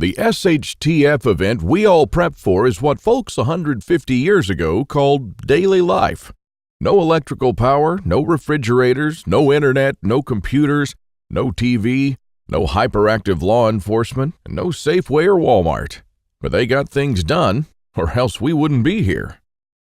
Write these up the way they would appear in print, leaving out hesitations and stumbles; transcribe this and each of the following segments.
The SHTF event we all prep for is what folks 150 years ago called daily life. No electrical power, no refrigerators, no internet, no computers, no TV, no hyperactive law enforcement, and no Safeway or Walmart. But they got things done, or else we wouldn't be here.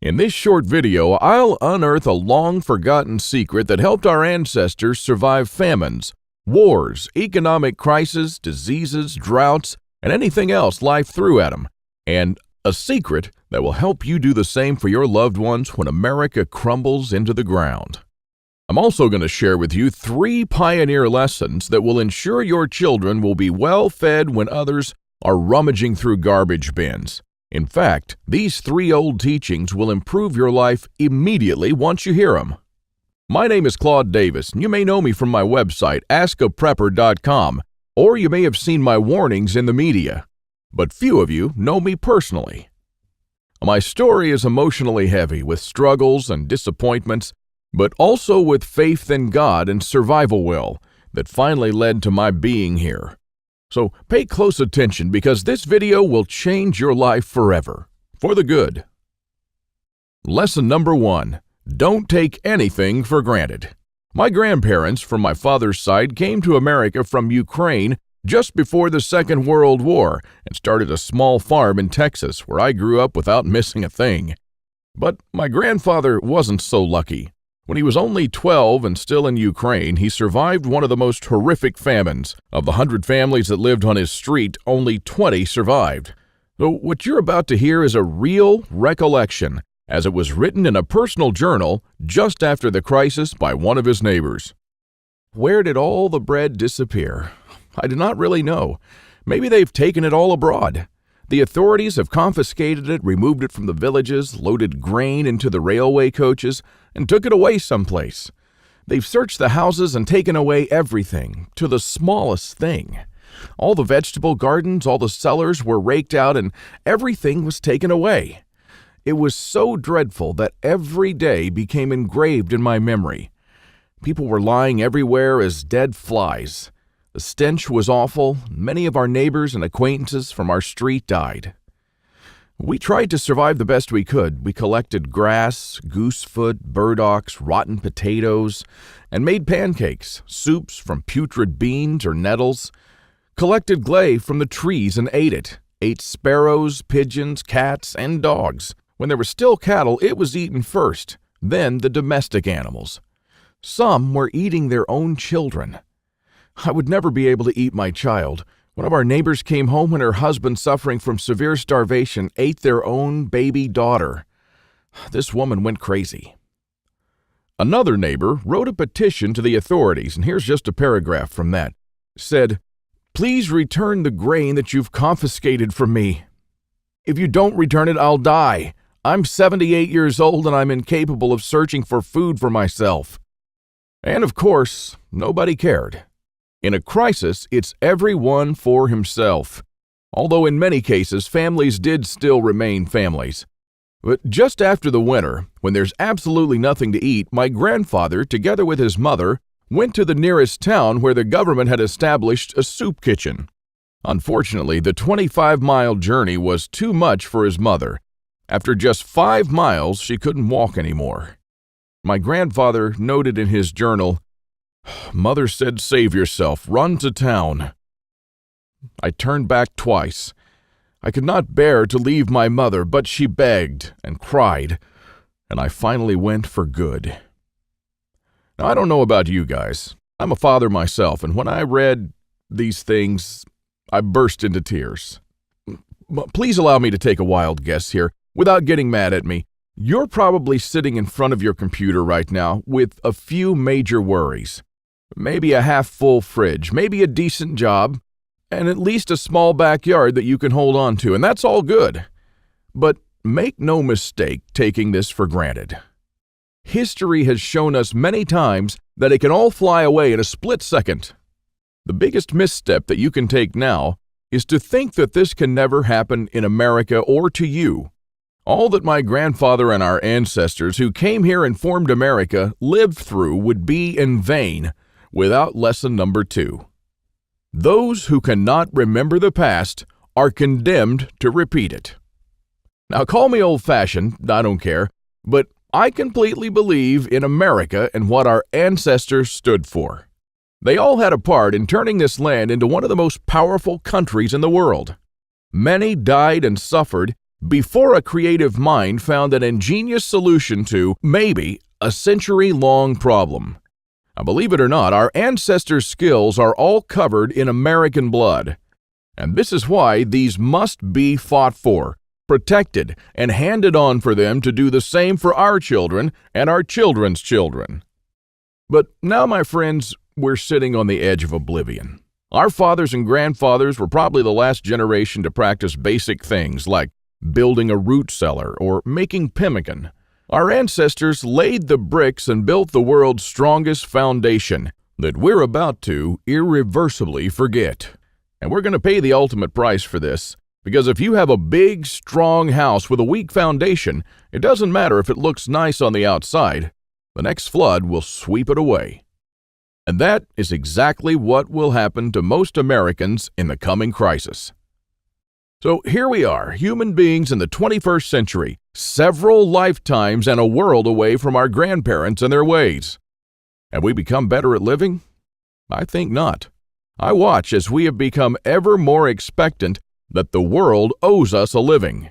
In this short video, I'll unearth a long-forgotten secret that helped our ancestors survive famines, wars, economic crises, diseases, droughts, and anything else life threw at them, and a secret that will help you do the same for your loved ones when America crumbles into the ground. I'm also going to share with you 3 pioneer lessons that will ensure your children will be well fed when others are rummaging through garbage bins. In fact, these 3 old teachings will improve your life immediately once you hear them. My name is Claude Davis, and you may know me from my website, askaprepper.com, or you may have seen my warnings in the media, but few of you know me personally. My story is emotionally heavy with struggles and disappointments, but also with faith in God and survival will that finally led to my being here. So pay close attention because this video will change your life forever, for the good. Lesson number 1, don't take anything for granted. My grandparents from my father's side came to America from Ukraine just before the Second World War and started a small farm in Texas where I grew up without missing a thing. But my grandfather wasn't so lucky. When he was only 12 and still in Ukraine, he survived one of the most horrific famines. Of the 100 families that lived on his street, only 20 survived. So what you're about to hear is a real recollection, as it was written in a personal journal just after the crisis by one of his neighbors. Where did all the bread disappear? I do not really know. Maybe they've taken it all abroad. The authorities have confiscated it, removed it from the villages, loaded grain into the railway coaches, and took it away someplace. They've searched the houses and taken away everything, to the smallest thing. All the vegetable gardens, all the cellars were raked out, and everything was taken away. It was so dreadful that every day became engraved in my memory. People were lying everywhere as dead flies. The stench was awful. Many of our neighbors and acquaintances from our street died. We tried to survive the best we could. We collected grass, goosefoot, burdocks, rotten potatoes, and made pancakes, soups from putrid beans or nettles, collected clay from the trees and ate it, ate sparrows, pigeons, cats, and dogs. When there were still cattle, it was eaten first, then the domestic animals. Some were eating their own children. I would never be able to eat my child. One of our neighbors came home when her husband, suffering from severe starvation, ate their own baby daughter. This woman went crazy. Another neighbor wrote a petition to the authorities, and here's just a paragraph from that. It said, "Please return the grain that you've confiscated from me. If you don't return it, I'll die. I'm 78 years old and I'm incapable of searching for food for myself." And of course, nobody cared. In a crisis, it's everyone for himself. Although in many cases, families did still remain families. But just after the winter, when there's absolutely nothing to eat, my grandfather, together with his mother, went to the nearest town where the government had established a soup kitchen. Unfortunately, the 25-mile journey was too much for his mother. After just 5 miles, she couldn't walk anymore. My grandfather noted in his journal, "Mother said, save yourself, run to town." I turned back twice. I could not bear to leave my mother, but she begged and cried, and I finally went for good. Now, I don't know about you guys. I'm a father myself, and when I read these things, I burst into tears. Please allow me to take a wild guess here, without getting mad at me. You're probably sitting in front of your computer right now with a few major worries. Maybe a half-full fridge, maybe a decent job, and at least a small backyard that you can hold on to, and that's all good. But make no mistake taking this for granted. History has shown us many times that it can all fly away in a split second. The biggest misstep that you can take now is to think that this can never happen in America or to you. All that my grandfather and our ancestors who came here and formed America lived through would be in vain without lesson number 2. Those who cannot remember the past are condemned to repeat it. Now, call me old-fashioned, I don't care, but I completely believe in America and what our ancestors stood for. They all had a part in turning this land into one of the most powerful countries in the world. Many died and suffered before a creative mind found an ingenious solution to, maybe, a century-long problem. Now, believe it or not, our ancestors' skills are all covered in American blood. And this is why these must be fought for, protected, and handed on for them to do the same for our children and our children's children. But now, my friends, we're sitting on the edge of oblivion. Our fathers and grandfathers were probably the last generation to practice basic things like building a root cellar or making pemmican. Our ancestors laid the bricks and built the world's strongest foundation that we're about to irreversibly forget. And we're going to pay the ultimate price for this, because if you have a big, strong house with a weak foundation, it doesn't matter if it looks nice on the outside. The next flood will sweep it away. And that is exactly what will happen to most Americans in the coming crisis. So here we are, human beings in the 21st century, several lifetimes and a world away from our grandparents and their ways. Have we become better at living? I think not. I watch as we have become ever more expectant that the world owes us a living.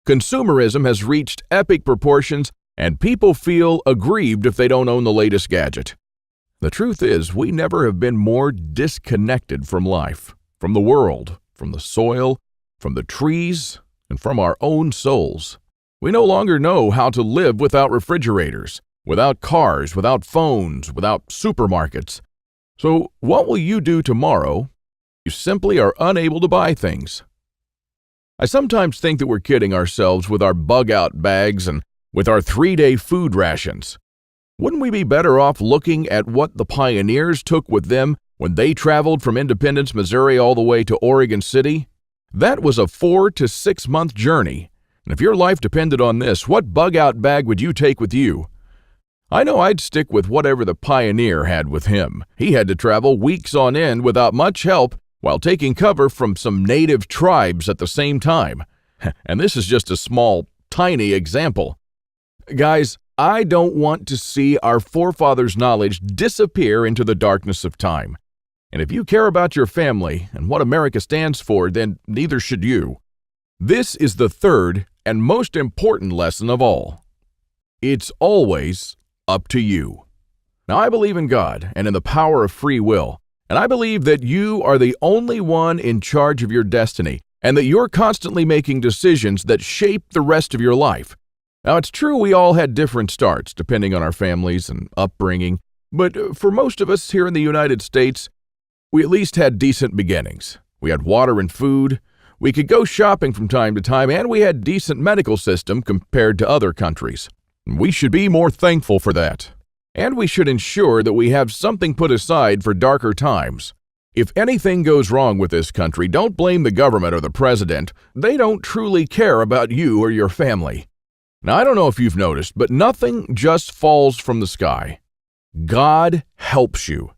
Consumerism has reached epic proportions, and people feel aggrieved if they don't own the latest gadget. The truth is, we never have been more disconnected from life, from the world, from the soil, from the trees, and from our own souls. We no longer know how to live without refrigerators, without cars, without phones, without supermarkets. So what will you do tomorrow? You simply are unable to buy things. I sometimes think that we're kidding ourselves with our bug-out bags and with our 3-day food rations. Wouldn't we be better off looking at what the pioneers took with them when they traveled from Independence, Missouri all the way to Oregon City? That was a 4 to 6 month journey. And if your life depended on this, what bug-out bag would you take with you? I know I'd stick with whatever the pioneer had with him. He had to travel weeks on end without much help while taking cover from some native tribes at the same time. And this is just a small, tiny example. Guys, I don't want to see our forefathers' knowledge disappear into the darkness of time. And if you care about your family and what America stands for, then neither should you. This is the third and most important lesson of all. It's always up to you. Now, I believe in God and in the power of free will, and I believe that you are the only one in charge of your destiny, and that you're constantly making decisions that shape the rest of your life. Now, it's true we all had different starts, depending on our families and upbringing, but for most of us here in the United States, we at least had decent beginnings. We had water and food, we could go shopping from time to time, and we had a decent medical system compared to other countries. We should be more thankful for that. And we should ensure that we have something put aside for darker times. If anything goes wrong with this country, don't blame the government or the president. They don't truly care about you or your family. Now, I don't know if you've noticed, but nothing just falls from the sky. God helps you.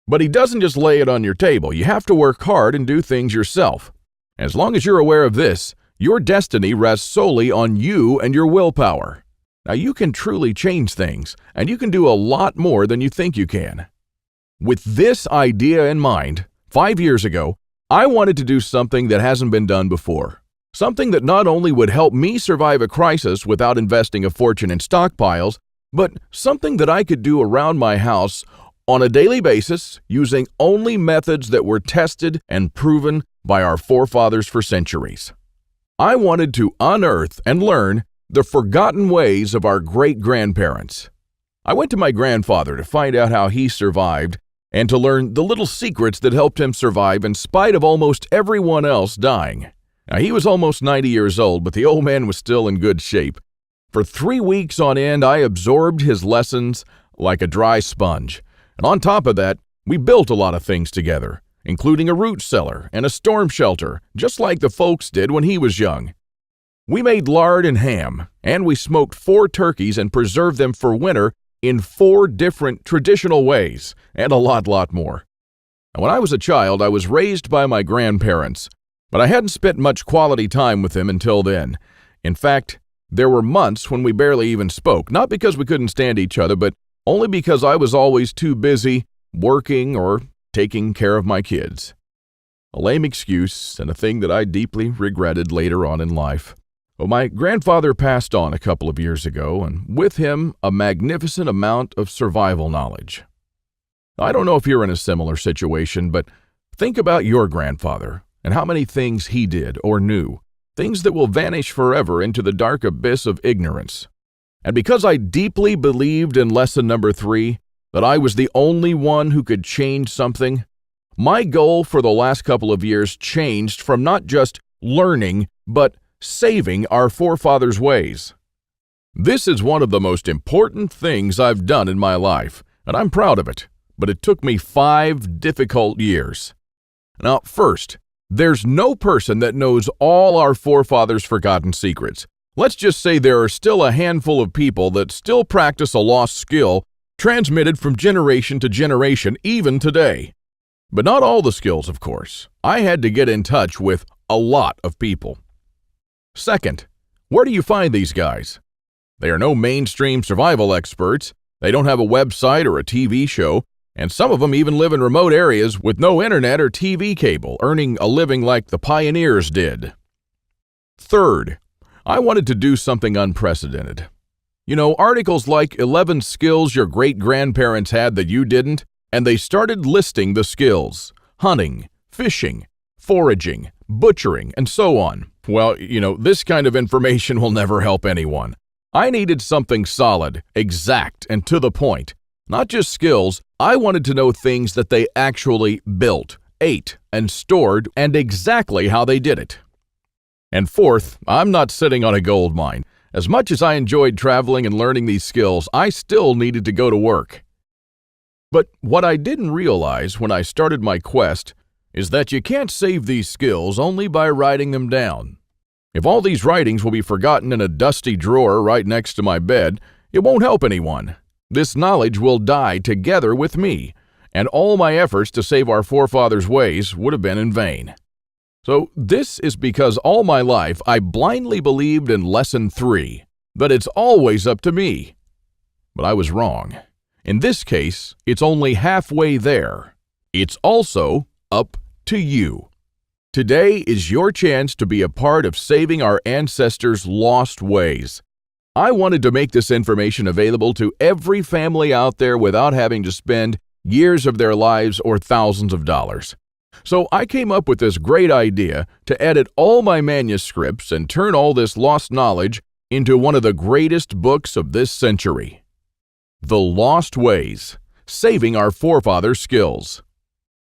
But He doesn't just lay it on your table. You have to work hard and do things yourself. As long as you're aware of this, your destiny rests solely on you and your willpower. Now, you can truly change things, and you can do a lot more than you think you can. With this idea in mind, 5 years ago, I wanted to do something that hasn't been done before. Something that not only would help me survive a crisis without investing a fortune in stockpiles, but something that I could do around my house on a daily basis using only methods that were tested and proven by our forefathers for centuries. I wanted to unearth and learn the forgotten ways of our great-grandparents. I went to my grandfather to find out how he survived and to learn the little secrets that helped him survive in spite of almost everyone else dying. Now, he was almost 90 years old, but the old man was still in good shape. For 3 weeks on end, I absorbed his lessons like a dry sponge. And on top of that, we built a lot of things together, including a root cellar and a storm shelter, just like the folks did when he was young. We made lard and ham, and we smoked 4 turkeys and preserved them for winter in 4 different traditional ways, and a lot more. And when I was a child, I was raised by my grandparents, But I hadn't spent much quality time with him until then. In fact, there were months when we barely even spoke, not because we couldn't stand each other, but only because I was always too busy working or taking care of my kids. A lame excuse and a thing that I deeply regretted later on in life. Well, my grandfather passed on a couple of years ago, and with him, a magnificent amount of survival knowledge. I don't know if you're in a similar situation, but think about your grandfather and how many things he did or knew, things that will vanish forever into the dark abyss of ignorance. And because I deeply believed in lesson number 3, that I was the only one who could change something, my goal for the last couple of years changed from not just learning, but saving our forefathers' ways. This is one of the most important things I've done in my life, and I'm proud of it, but it took me 5 difficult years. Now, first, there's no person that knows all our forefathers' forgotten secrets. Let's just say there are still a handful of people that still practice a lost skill transmitted from generation to generation, even today. But not all the skills, of course. I had to get in touch with a lot of people. Second, where do you find these guys? They are no mainstream survival experts. They don't have a website or a TV show, and some of them even live in remote areas with no internet or TV cable, earning a living like the pioneers did. Third, I wanted to do something unprecedented. You know, articles like 11 skills your great-grandparents had that you didn't, and they started listing the skills: hunting, fishing, foraging, butchering, and so on. Well, this kind of information will never help anyone. I needed something solid, exact, and to the point. Not just skills, I wanted to know things that they actually built, ate, and stored, and exactly how they did it. And fourth, I'm not sitting on a gold mine. As much as I enjoyed traveling and learning these skills, I still needed to go to work. But what I didn't realize when I started my quest is that you can't save these skills only by writing them down. If all these writings will be forgotten in a dusty drawer right next to my bed, it won't help anyone. This knowledge will die together with me, and all my efforts to save our forefathers' ways would have been in vain. So this is because all my life I blindly believed in lesson 3, that it's always up to me. But I was wrong. In this case, it's only halfway there. It's also up to you. Today is your chance to be a part of saving our ancestors' lost ways. I wanted to make this information available to every family out there without having to spend years of their lives or thousands of dollars. So I came up with this great idea to edit all my manuscripts and turn all this lost knowledge into one of the greatest books of this century. The Lost Ways, Saving Our Forefathers' Skills.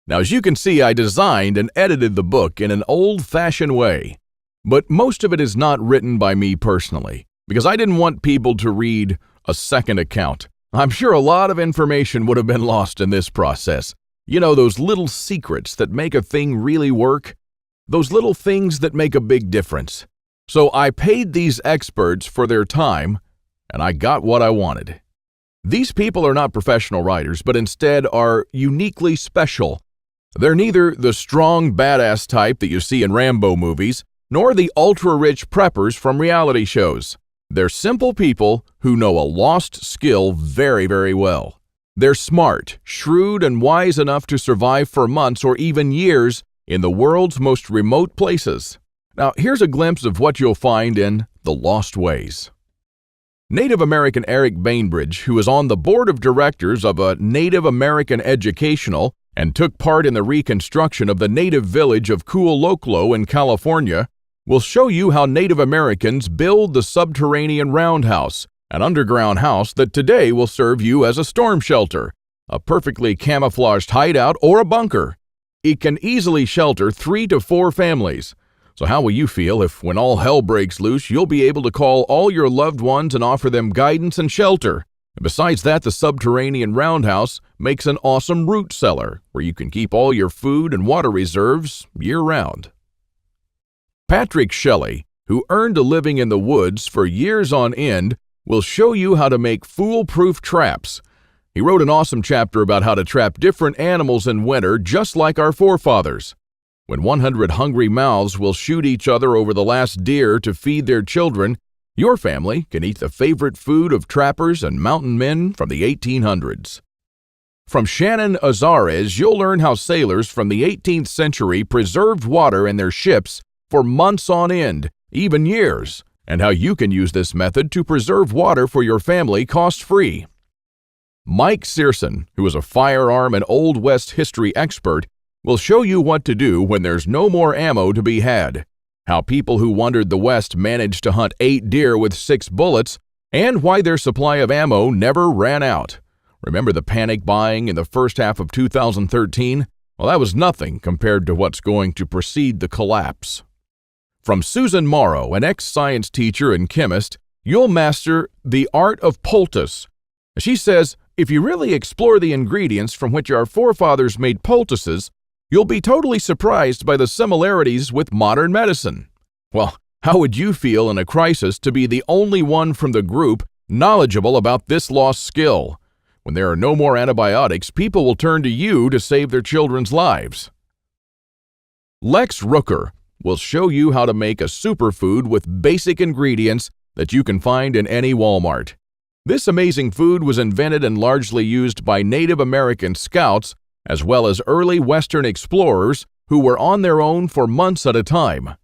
Now, as you can see, I designed and edited the book in an old-fashioned way, but most of it is not written by me personally, because I didn't want people to read a second account. I'm sure a lot of information would have been lost in this process. You know, those little secrets that make a thing really work? Those little things that make a big difference. So I paid these experts for their time, and I got what I wanted. These people are not professional writers, but instead are uniquely special. They're neither the strong, badass type that you see in Rambo movies, nor the ultra-rich preppers from reality shows. They're simple people who know a lost skill very, very well. They're smart, shrewd, and wise enough to survive for months or even years in the world's most remote places. Now, here's a glimpse of what you'll find in The Lost Ways. Native American Eric Bainbridge, who is on the board of directors of a Native American educational and took part in the reconstruction of the native village of Kualoklo in California, will show you how Native Americans build the subterranean roundhouse, an underground house that today will serve you as a storm shelter, a perfectly camouflaged hideout, or a bunker. It can easily shelter 3 to 4 families. So how will you feel if, when all hell breaks loose, you'll be able to call all your loved ones and offer them guidance and shelter? And besides that, the subterranean roundhouse makes an awesome root cellar where you can keep all your food and water reserves year-round. Patrick Shelley, who earned a living in the woods for years on end, will show you how to make foolproof traps. He wrote an awesome chapter about how to trap different animals in winter just like our forefathers. When 100 hungry mouths will shoot each other over the last deer to feed their children, your family can eat the favorite food of trappers and mountain men from the 1800s. From Shannon Azares, you'll learn how sailors from the 18th century preserved water in their ships for months on end, even years, and how you can use this method to preserve water for your family cost-free. Mike Searson, who is a firearm and Old West history expert, will show you what to do when there's no more ammo to be had, how people who wandered the West managed to hunt 8 deer with 6 bullets, and why their supply of ammo never ran out. Remember the panic buying in the first half of 2013? Well, that was nothing compared to what's going to precede the collapse. From Susan Morrow, an ex-science teacher and chemist, you'll master the art of poultice. She says, if you really explore the ingredients from which our forefathers made poultices, you'll be totally surprised by the similarities with modern medicine. Well, how would you feel in a crisis to be the only one from the group knowledgeable about this lost skill? When there are no more antibiotics, people will turn to you to save their children's lives. Lex Rooker will show you how to make a superfood with basic ingredients that you can find in any Walmart. This amazing food was invented and largely used by Native American scouts as well as early Western explorers who were on their own for months at a time.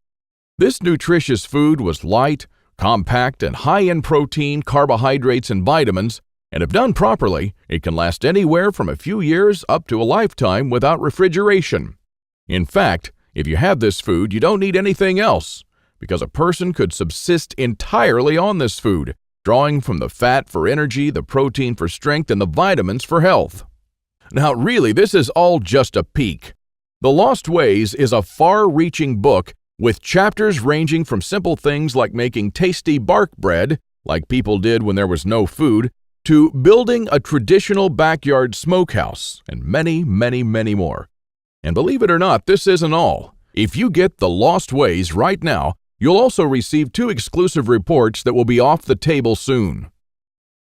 This nutritious food was light, compact, and high in protein, carbohydrates, and vitamins, and if done properly, it can last anywhere from a few years up to a lifetime without refrigeration. In fact, if you have this food, you don't need anything else, because a person could subsist entirely on this food, drawing from the fat for energy, the protein for strength, and the vitamins for health. Now, really, this is all just a peek. The Lost Ways is a far-reaching book with chapters ranging from simple things like making tasty bark bread, like people did when there was no food, to building a traditional backyard smokehouse, and many, many, many more. And believe it or not, this isn't all. If you get The Lost Ways right now, you'll also receive 2 exclusive reports that will be off the table soon.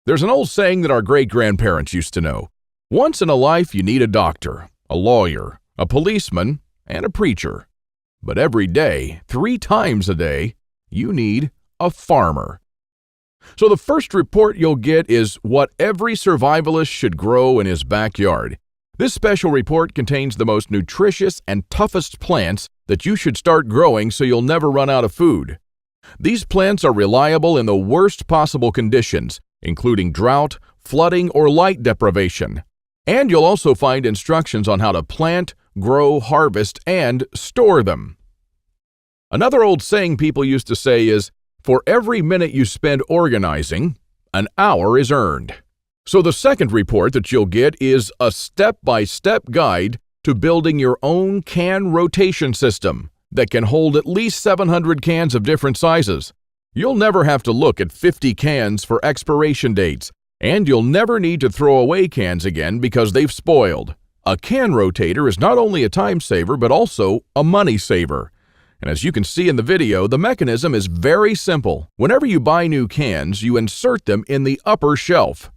There's an old saying that our great-grandparents used to know. Once in a life, you need a doctor, a lawyer, a policeman, and a preacher. But every day, 3 times a day, you need a farmer. So the first report you'll get is what every survivalist should grow in his backyard. This special report contains the most nutritious and toughest plants that you should start growing so you'll never run out of food. These plants are reliable in the worst possible conditions, including drought, flooding, or light deprivation. And you'll also find instructions on how to plant, grow, harvest, and store them. Another old saying people used to say is, for every minute you spend organizing, an hour is earned. So the second report that you'll get is a step-by-step guide to building your own can rotation system that can hold at least 700 cans of different sizes. You'll never have to look at 50 cans for expiration dates, and you'll never need to throw away cans again because they've spoiled. A can rotator is not only a time saver but also a money saver. And as you can see in the video, the mechanism is very simple. Whenever you buy new cans, you insert them in the upper shelf.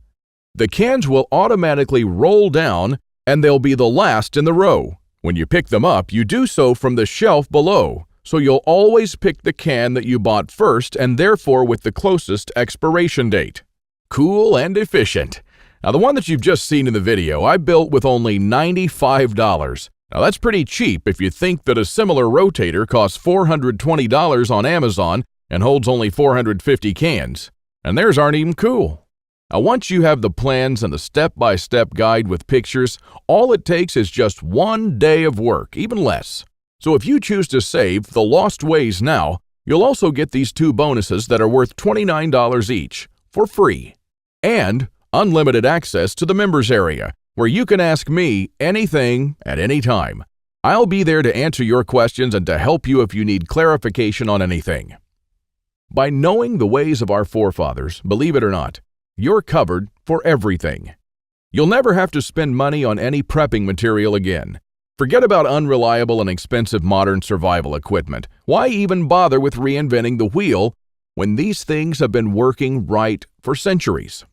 The cans will automatically roll down and they'll be the last in the row. When you pick them up, you do so from the shelf below, so you'll always pick the can that you bought first and therefore with the closest expiration date. Cool and efficient. Now, the one that you've just seen in the video, I built with only $95. Now, that's pretty cheap if you think that a similar rotator costs $420 on Amazon and holds only 450 cans. And theirs aren't even cool. Now, once you have the plans and the step-by-step guide with pictures, all it takes is just 1 day of work, even less. So if you choose to save The Lost Ways now, you'll also get these 2 bonuses that are worth $29 each, for free. And unlimited access to the members area, where you can ask me anything at any time. I'll be there to answer your questions and to help you if you need clarification on anything. By knowing the ways of our forefathers, believe it or not, you're covered for everything. You'll never have to spend money on any prepping material again. Forget about unreliable and expensive modern survival equipment. Why even bother with reinventing the wheel when these things have been working right for centuries?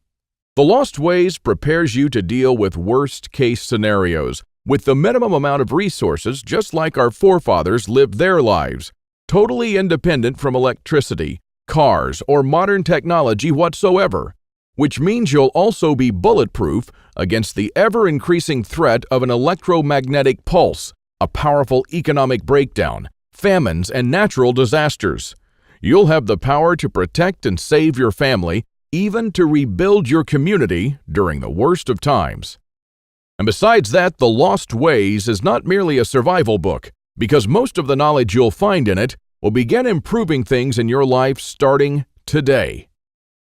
The Lost Ways prepares you to deal with worst-case scenarios with the minimum amount of resources, just like our forefathers lived their lives, totally independent from electricity, cars, or modern technology whatsoever, which means you'll also be bulletproof against the ever-increasing threat of an electromagnetic pulse, a powerful economic breakdown, famines, and natural disasters. You'll have the power to protect and save your family, even to rebuild your community during the worst of times. And besides that, The Lost Ways is not merely a survival book, because most of the knowledge you'll find in it will begin improving things in your life starting today.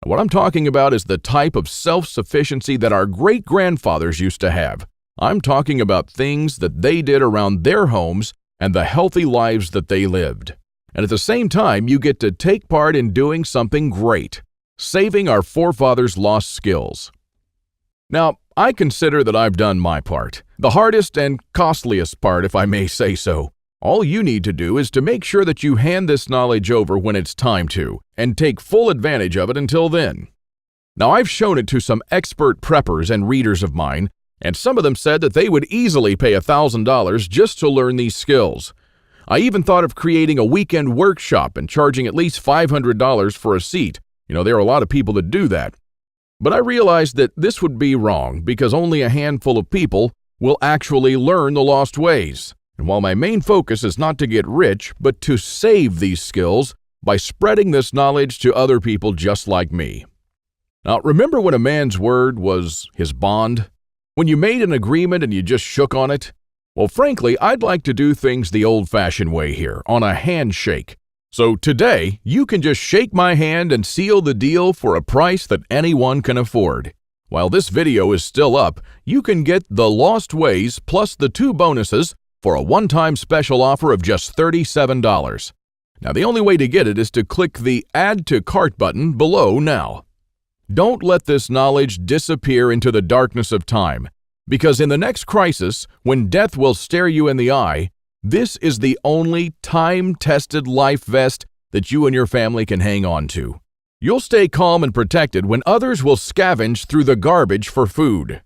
What I'm talking about is the type of self-sufficiency that our great-grandfathers used to have. I'm talking about things that they did around their homes and the healthy lives that they lived. And at the same time, you get to take part in doing something great, saving our forefathers' lost skills. Now, I consider that I've done my part, the hardest and costliest part, if I may say so. All you need to do is to make sure that you hand this knowledge over when it's time to, and take full advantage of it until then. Now, I've shown it to some expert preppers and readers of mine, and some of them said that they would easily pay $1,000 just to learn these skills. I even thought of creating a weekend workshop and charging at least $500 for a seat. There are a lot of people that do that. But I realized that this would be wrong because only a handful of people will actually learn the lost ways. And while my main focus is not to get rich, but to save these skills by spreading this knowledge to other people just like me. Now, remember when a man's word was his bond? When you made an agreement and you just shook on it? Well, frankly, I'd like to do things the old-fashioned way here, on a handshake. So today, you can just shake my hand and seal the deal for a price that anyone can afford. While this video is still up, you can get The Lost Ways plus the 2 bonuses for a one-time special offer of just $37. Now, the only way to get it is to click the Add to Cart button below now. Don't let this knowledge disappear into the darkness of time, because in the next crisis, when death will stare you in the eye, this is the only time-tested life vest that you and your family can hang on to. You'll stay calm and protected when others will scavenge through the garbage for food.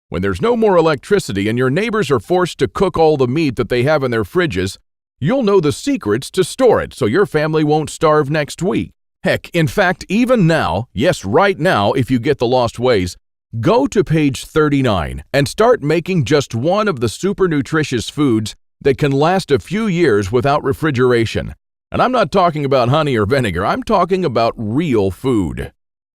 When there's no more electricity and your neighbors are forced to cook all the meat that they have in their fridges, you'll know the secrets to store it so your family won't starve next week. Heck, in fact, even now, yes, right now, if you get The Lost Ways, go to page 39 and start making just one of the super nutritious foods that can last a few years without refrigeration. And I'm not talking about honey or vinegar, I'm talking about real food.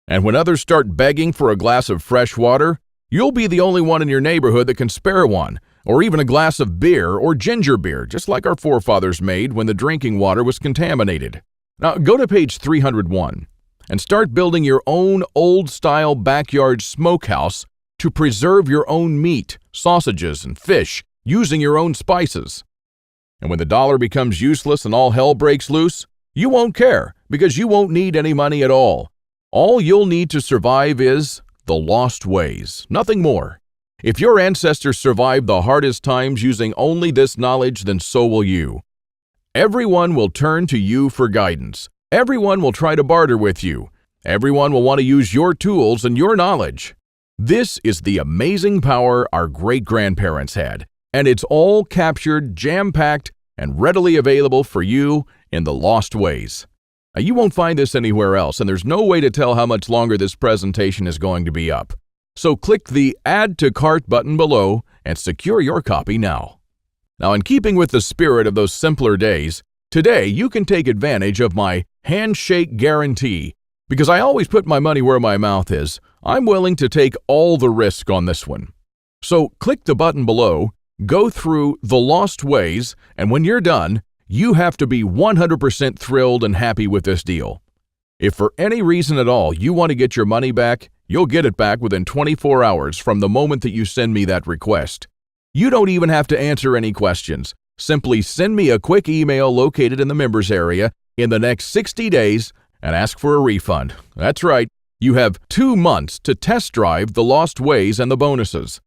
And when others start begging for a glass of fresh water, you'll be the only one in your neighborhood that can spare one, or even a glass of beer or ginger beer, just like our forefathers made when the drinking water was contaminated. Now, go to page 301 and start building your own old-style backyard smokehouse to preserve your own meat, sausages, and fish using your own spices. And when the dollar becomes useless and all hell breaks loose, you won't care because you won't need any money at all. All you'll need to survive is The Lost Ways, nothing more. If your ancestors survived the hardest times using only this knowledge, then so will you. Everyone will turn to you for guidance. Everyone will try to barter with you. Everyone will want to use your tools and your knowledge. This is the amazing power our great-grandparents had, and it's all captured, jam-packed, and readily available for you in The Lost Ways. Now, you won't find this anywhere else, and there's no way to tell how much longer this presentation is going to be up. So click the Add to Cart button below and secure your copy now. Now, in keeping with the spirit of those simpler days, today you can take advantage of my handshake guarantee. Because I always put my money where my mouth is, I'm willing to take all the risk on this one. So click the button below, go through The Lost Ways, and when you're done, you have to be 100% thrilled and happy with this deal. If for any reason at all you want to get your money back, you'll get it back within 24 hours from the moment that you send me that request. You don't even have to answer any questions. Simply send me a quick email located in the members area in the next 60 days and ask for a refund. That's right, you have 2 months to test drive The Lost Ways and the bonuses.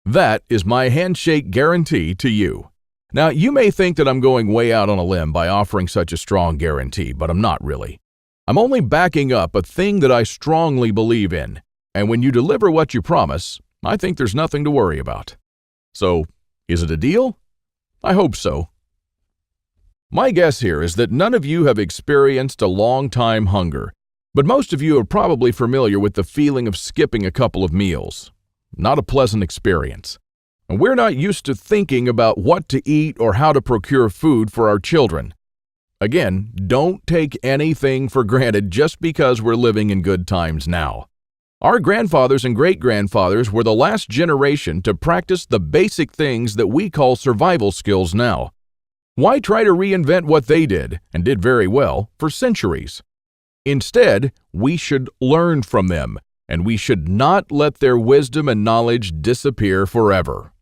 That is my handshake guarantee to you. Now, you may think that I'm going way out on a limb by offering such a strong guarantee, but I'm not really. I'm only backing up a thing that I strongly believe in, and when you deliver what you promise, I think there's nothing to worry about. So, Is it a deal? I hope so. My guess here is that none of you have experienced a long-time hunger, but most of you are probably familiar with the feeling of skipping a couple of meals. Not a pleasant experience. And we're not used to thinking about what to eat or how to procure food for our children. Again, don't take anything for granted just because we're living in good times now. Our grandfathers and great-grandfathers were the last generation to practice the basic things that we call survival skills now. Why try to reinvent what they did, and did very well, for centuries? Instead, we should learn from them, and we should not let their wisdom and knowledge disappear forever.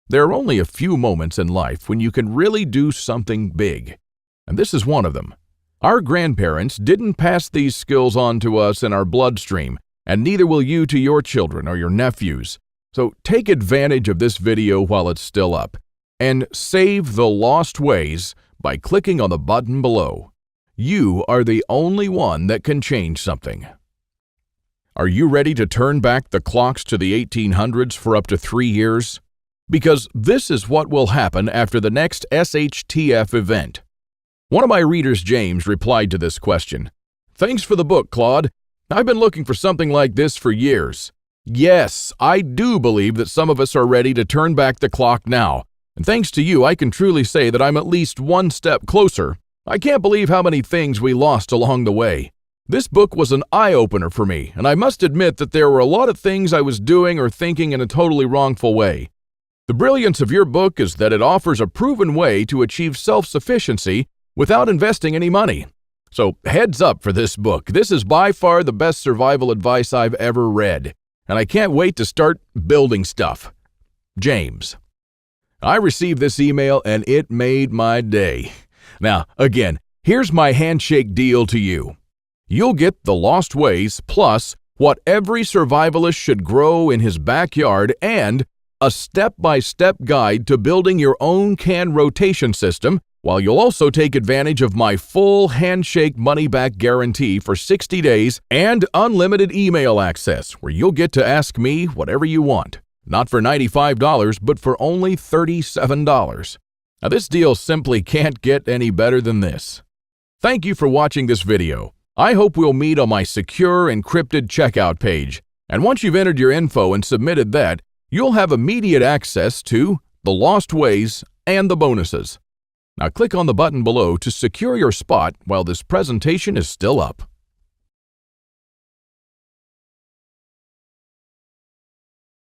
There are only a few moments in life when you can really do something big, and this is one of them. Our grandparents didn't pass these skills on to us in our bloodstream, and neither will you to your children or your nephews. So take advantage of this video while it's still up, and save the lost ways by clicking on the button below. You are the only one that can change something. Are you ready to turn back the clocks to the 1800s for up to 3 years? Because this is what will happen after the next SHTF event. One of my readers, James, replied to this question. Thanks for the book, Claude. I've been looking for something like this for years. Yes, I do believe that some of us are ready to turn back the clock now. And thanks to you, I can truly say that I'm at least one step closer. I can't believe how many things we lost along the way. This book was an eye-opener for me, and I must admit that there were a lot of things I was doing or thinking in a totally wrongful way. The brilliance of your book is that it offers a proven way to achieve self-sufficiency without investing any money. So heads up for this book. This is by far the best survival advice I've ever read, and I can't wait to start building stuff. James. I received this email and it made my day. Now, again, here's my handshake deal to you. You'll get the Lost Ways plus what every survivalist should grow in his backyard and a step-by-step guide to building your own can rotation system, while you'll also take advantage of my full handshake money-back guarantee for 60 days and unlimited email access where you'll get to ask me whatever you want. Not for $95, but for only $37. Now this deal simply can't get any better than this. Thank you for watching this video. I hope we'll meet on my secure encrypted checkout page. And once you've entered your info and submitted that, you'll have immediate access to the Lost Ways and the bonuses. Now click on the button below to secure your spot while this presentation is still up.